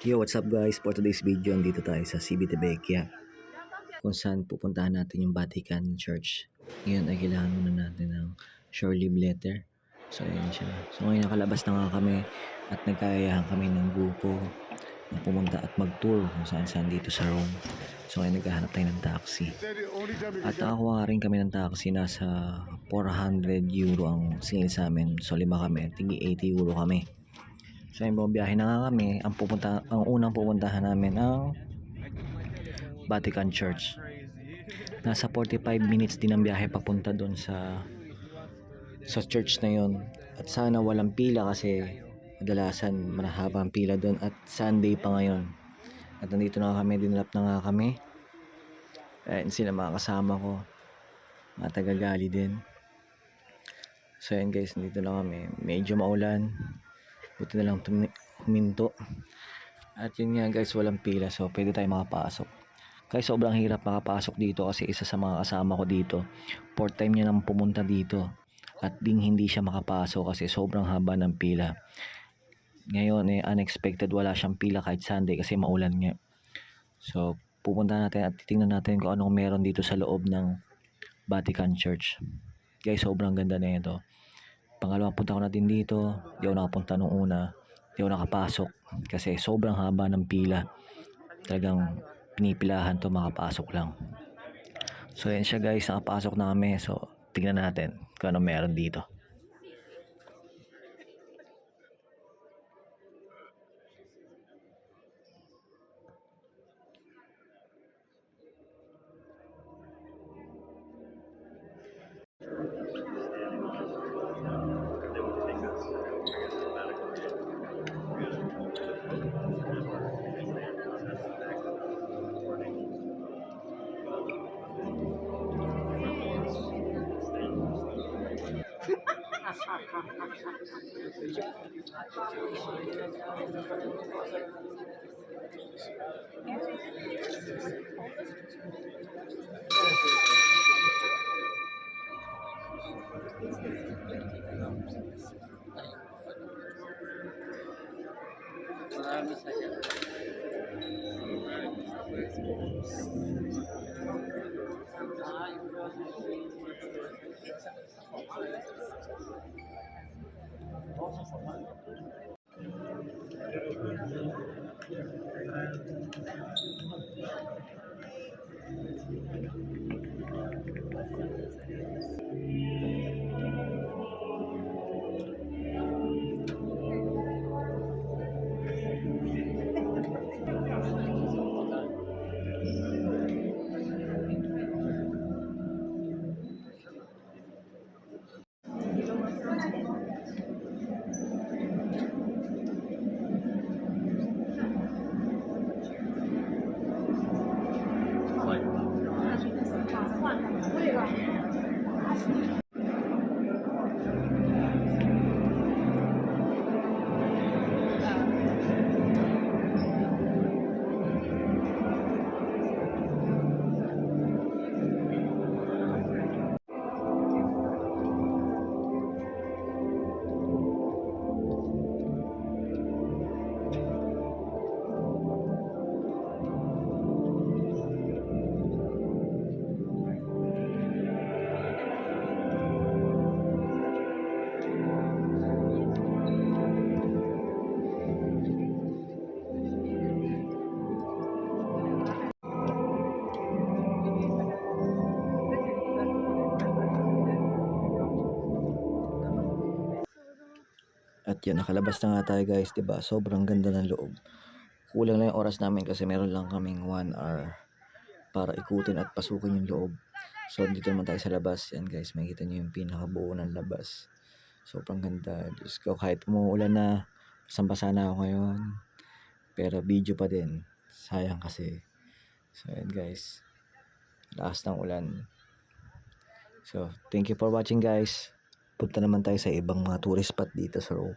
Yo, what's up guys? For today's video, andito tayo sa Civitavecchia kung saan pupuntahan natin yung Vatican Church. Ngayon ay kailangan muna natin ng shore leave letter. So ayan siya. So ngayon nakalabas na nga kami at nagkakayahan kami ng grupo na pumunta at mag-tour kung saan dito sa Rome. So ngayon naghahanap tayo ng taxi. At nakakuha rin kami ng taxi, nasa 400 euro ang singil sa amin. So 5 kami, tigi 80 euro kami. So yung biyahe na nga kami, ang unang pupuntahan namin ang Vatican Church. Nasa 45 minutes din ang biyahe papunta doon sa church na yon. At sana walang pila kasi kadalasan mahaba ang pila doon at Sunday pa ngayon. At nandito na kami, dinalap na nga kami. Ayan sila mga kasama ko, mga taga-Gali din. So ayan guys, nandito na kami. Medyo maulan, buti na lang huminto. At yun nga guys, walang pila, so pwede tayo makapasok. Guys, sobrang hirap makapasok dito kasi isa sa mga kasama ko dito, 4th time niya nang pumunta dito at hindi siya makapasok kasi sobrang haba ng pila. Ngayon unexpected, wala siyang pila kahit Sunday kasi maulan nga. So pupunta natin at titingnan natin kung anong meron dito sa loob ng Vatican Church. Guys, sobrang ganda na ito. Pangalawang punta ko na din dito, di ako nakapunta nung una, di ako nakapasok kasi sobrang haba ng pila. Talagang pinipilahan to, makapasok lang. So yan siya guys, nakapasok na kami. So tingnan natin kung ano meron dito. At yan, nakalabas na nga tayo guys, diba? Sobrang ganda ng loob. Kulang lang yung oras namin kasi meron lang kaming 1 hour para ikutin at pasukin yung loob. So dito naman tayo sa labas. Yan guys, makikita nyo yung pinakabuo ng labas. Sobrang ganda. Diyos ko, kahit umuulan na, basang-basa na ako ngayon. Pero video pa din. Sayang kasi. So yan guys, lakas ng ulan. So thank you for watching guys. Punta naman tayo sa ibang mga tourist spot dito sa Rome.